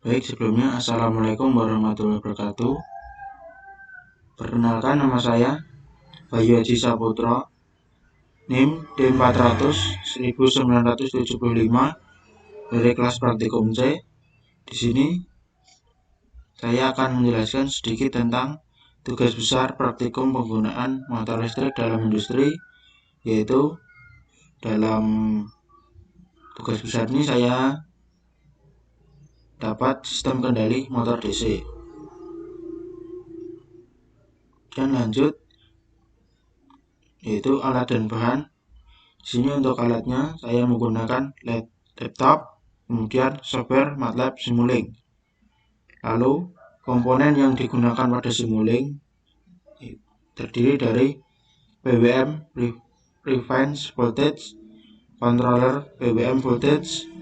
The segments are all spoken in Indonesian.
Baik, sebelumnya Assalamualaikum warahmatullahi wabarakatuh. Perkenalkan, nama saya Bayu Haji Saputra, NIM D400 1975 dari kelas praktikum C. Di sini saya akan menjelaskan sedikit tentang tugas besar praktikum penggunaan motor listrik dalam industri, yaitu dalam tugas besar ini saya dapat sistem kendali motor DC. Dan lanjut, yaitu alat dan bahan. Di sini untuk alatnya saya menggunakan laptop, kemudian software MATLAB Simulink. Lalu komponen yang digunakan pada Simulink terdiri dari PWM Reference Voltage Controller, PWM Voltage,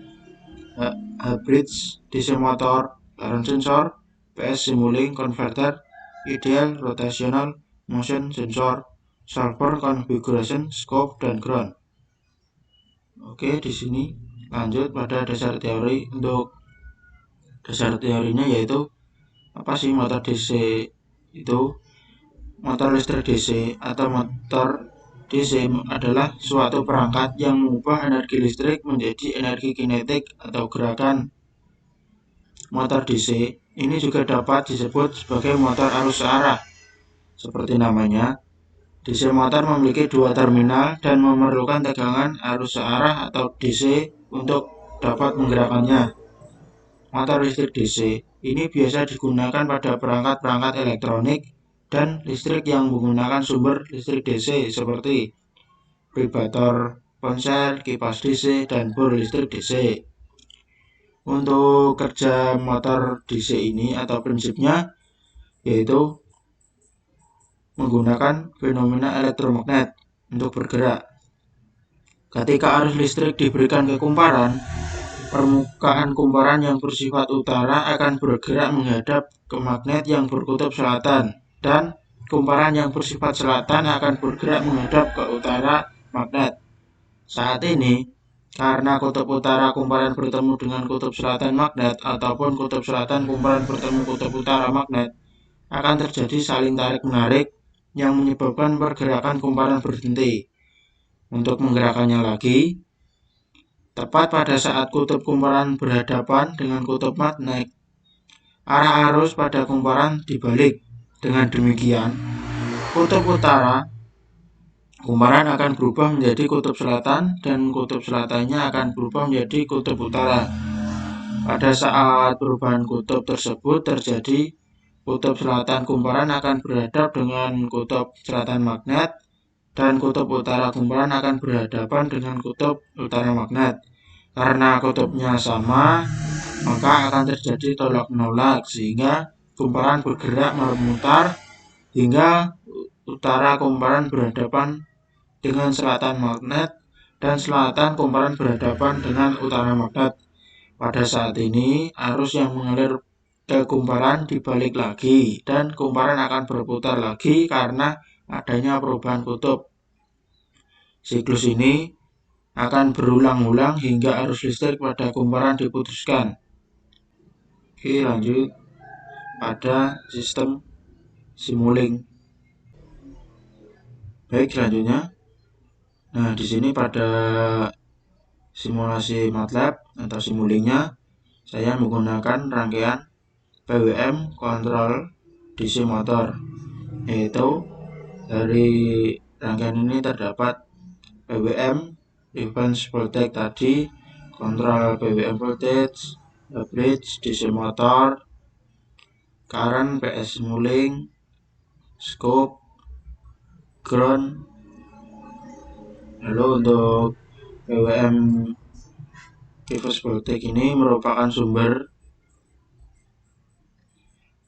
Bridge DC Motor, Current Sensor, PS Simulink Converter, Ideal Rotational Motion Sensor, Solver Configuration Scope, dan Ground. Oke, di sini lanjut pada dasar teori. Untuk dasar teorinya yaitu apa sih motor DC itu? Motor listrik DC atau motor DC adalah suatu perangkat yang mengubah energi listrik menjadi energi kinetik atau gerakan. Motor DC ini juga dapat disebut sebagai motor arus searah. Seperti namanya, DC motor memiliki dua terminal dan memerlukan tegangan arus searah atau DC untuk dapat menggerakkannya. Motor listrik DC ini biasa digunakan pada perangkat-perangkat elektronik dan listrik yang menggunakan sumber listrik DC seperti vibrator ponsel, kipas DC, dan bor listrik DC. Untuk kerja motor DC ini atau prinsipnya yaitu menggunakan fenomena elektromagnet untuk bergerak. Ketika arus listrik diberikan ke kumparan, permukaan kumparan yang bersifat utara akan bergerak menghadap ke magnet yang berkutub selatan, dan kumparan yang bersifat selatan akan bergerak menghadap ke utara magnet. Saat ini, karena kutub utara kumparan bertemu dengan kutub selatan magnet ataupun kutub selatan kumparan bertemu kutub utara magnet, akan terjadi saling tarik-menarik yang menyebabkan pergerakan kumparan berhenti. Untuk menggerakkannya lagi, tepat pada saat kutub kumparan berhadapan dengan kutub magnet, arah arus pada kumparan dibalik. Dengan demikian, kutub utara kumparan akan berubah menjadi kutub selatan dan kutub selatannya akan berubah menjadi kutub utara. Pada saat perubahan kutub tersebut terjadi, kutub selatan kumparan akan berhadap dengan kutub selatan magnet dan kutub utara kumparan akan berhadapan dengan kutub utara magnet. Karena kutubnya sama, maka akan terjadi tolak-menolak sehingga kumparan bergerak memutar hingga utara kumparan berhadapan dengan selatan magnet dan selatan kumparan berhadapan dengan utara magnet. Pada saat ini, arus yang mengalir ke kumparan dibalik lagi dan kumparan akan berputar lagi karena adanya perubahan kutub. Siklus ini akan berulang-ulang hingga arus listrik pada kumparan diputuskan. Oke, lanjut pada sistem Simulink. Baik, selanjutnya. Nah, di sini pada simulasi MATLAB atau Simulink-nya saya menggunakan rangkaian PWM kontrol DC motor, yaitu dari rangkaian ini terdapat PWM reference voltage tadi, kontrol PWM voltage, bridge DC motor, current PS Simulink, scope, ground. Lalu untuk PWM reverse voltage ini merupakan sumber.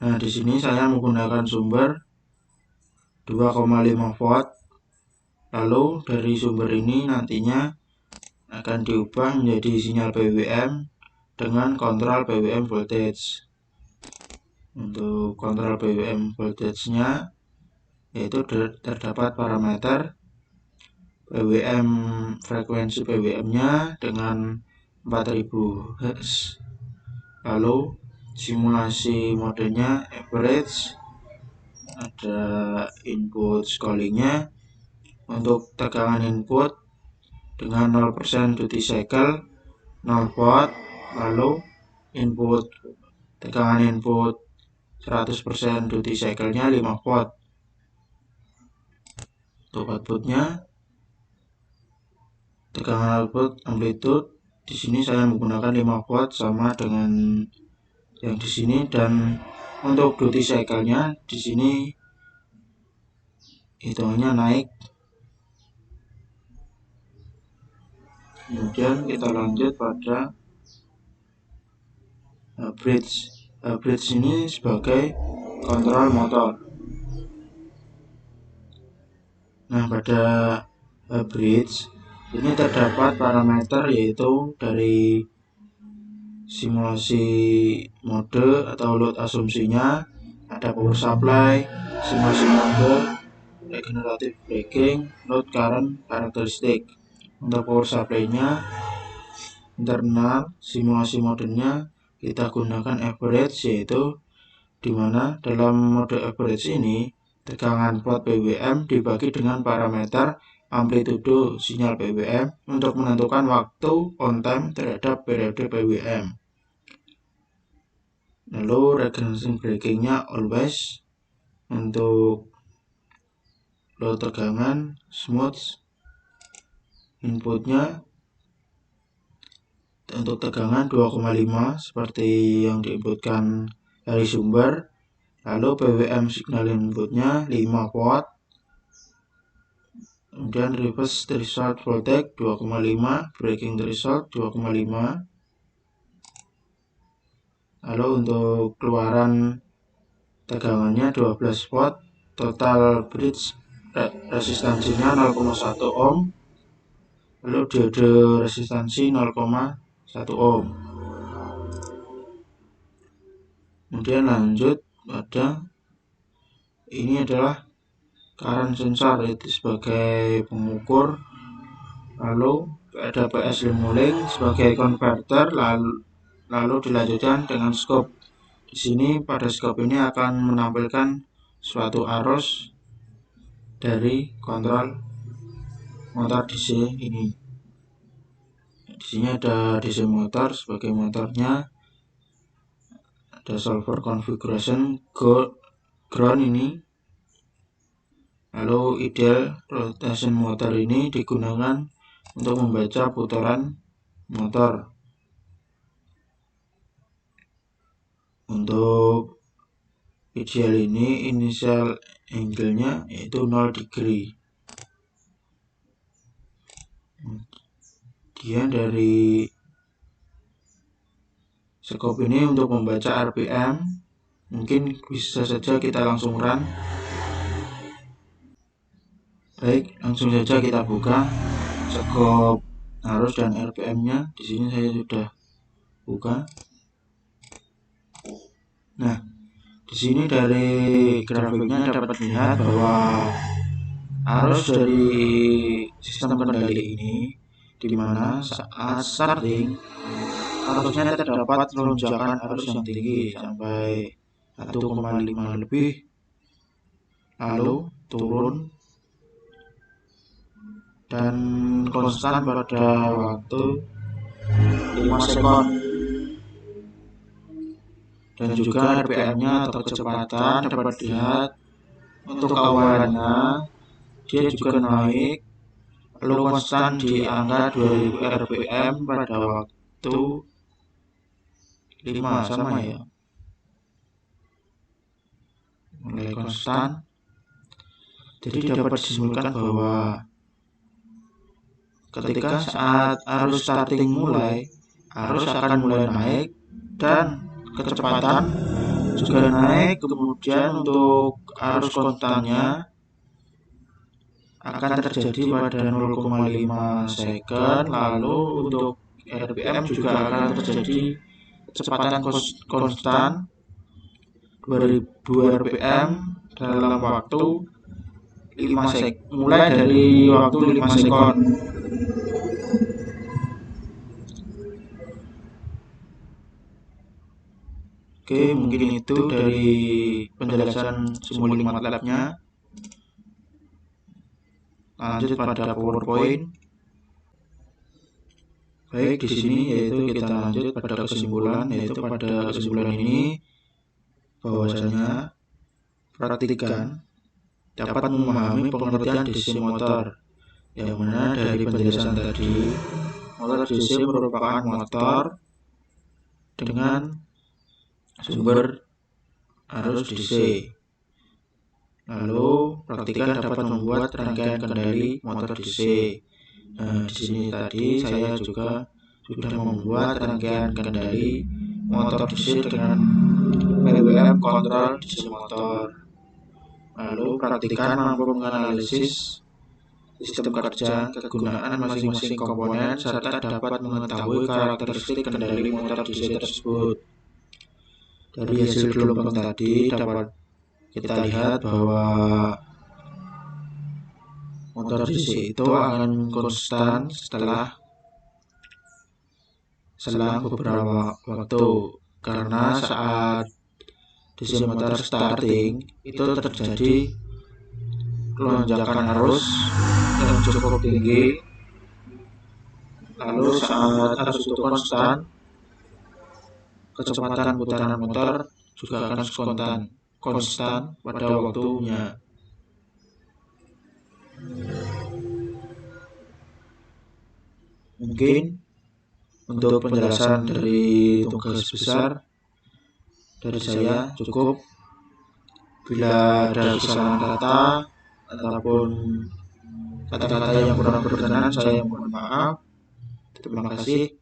Nah, di sini saya menggunakan sumber 2,5 volt. Lalu dari sumber ini nantinya akan diubah menjadi sinyal PWM dengan kontrol PWM voltage. Untuk kontrol PWM voltage-nya yaitu terdapat parameter PWM, frekuensi PWM-nya dengan 4000 Hz. Lalu simulasi modenya average, ada input scrollingnya. Untuk tegangan input dengan 0% duty cycle 0 volt, lalu tegangan input 100% duty cycle-nya 5 volt. Untuk outputnya, tegangan output amplitude di sini saya menggunakan 5 volt sama dengan yang di sini, dan untuk duty cycle-nya di sini hitungannya naik. Kemudian kita lanjut pada bridge. Bridge ini sebagai kontrol motor. Nah, pada bridge ini terdapat parameter, yaitu dari simulasi mode atau load asumsinya, ada power supply, simulasi mode, regenerative braking, load current karakteristik. Untuk power supply-nya internal, simulasi modenya kita gunakan average, yaitu dimana dalam mode average ini tegangan plot PWM dibagi dengan parameter amplitudo sinyal PWM untuk menentukan waktu on time terhadap periode PWM. Lalu regenerative braking-nya always. Untuk load tegangan smooth. Inputnya untuk tegangan 2,5 seperti yang diinputkan dari sumber. Lalu PWM signal inputnya 5 volt. Kemudian reverse threshold voltage 2,5, braking threshold 2,5. Lalu untuk keluaran tegangannya 12 volt. Total bridge resistansinya 0,1 ohm. Lalu diode resistansi 0,1 ohm. Kemudian lanjut pada ini adalah current sensor, itu sebagai pengukur. Lalu ada PS Limulink sebagai konverter, lalu dilanjutkan dengan scope. Di sini pada scope ini akan menampilkan suatu arus dari kontrol motor DC ini. Di sini ada DC motor sebagai motornya, ada solver configuration ground ini. Lalu ideal rotation motor ini digunakan untuk membaca putaran motor. Untuk ideal ini initial angle-nya yaitu 0 degree. Kemudian dari scope ini untuk membaca RPM, mungkin bisa saja kita langsung run. Baik, langsung saja kita buka scope arus dan RPM-nya. Di sini saya sudah buka. Nah, di sini dari grafiknya dapat dilihat bahwa arus dari sistem kendali ini, di mana saat starting arusnya terdapat lonjakan arus yang tinggi sampai 1,5 lebih, lalu turun dan konstan pada waktu 5 sekon. Dan juga RPM-nya atau kecepatan dapat dilihat untuk awalnya dia juga naik, lalu konstan di angka 2000 RPM pada waktu 5, sama ya, mulai konstan. Jadi dapat disimpulkan bahwa ketika saat arus starting mulai, arus akan mulai naik dan kecepatan juga naik. Kemudian untuk arus konstannya akan terjadi pada 0,5 second. Lalu untuk RPM juga akan terjadi kecepatan konstan 2000 RPM dalam waktu 5 sekon, mulai dari waktu 5 sekon. Oke, mungkin itu dari penjelasan Simulink MATLAB-nya. Lanjut pada PowerPoint. Baik, di sini yaitu kita lanjut pada kesimpulan, yaitu pada kesimpulan ini bahwasanya praktikan dapat memahami pengertian DC motor, yang mana dari penjelasan tadi, motor DC merupakan motor dengan sumber arus DC. Lalu praktikan dapat membuat rangkaian kendali motor DC. Nah, di sini tadi saya juga sudah membuat rangkaian kendali motor DC dengan PWM kontrol DC motor. Lalu praktikan mampu menganalisis sistem kerja, kegunaan masing-masing komponen, serta dapat mengetahui karakteristik kendali motor DC tersebut. Dari hasil gelombang tadi dapat kita lihat bahwa motor DC itu akan konstan selang beberapa waktu, karena saat DC motor starting itu terjadi lonjakan arus yang cukup tinggi. Lalu saat arus itu konstan, kecepatan putaran motor juga akan konstan pada waktunya. Mungkin untuk penjelasan dari tugas besar dari saya cukup. Bila ada kesalahan kata ataupun kata-kata yang kurang berkenan, saya mohon maaf. Terima kasih.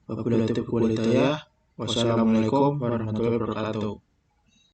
Wabillahi taufiq wal hidayah. Wassalamualaikum warahmatullahi wabarakatuh.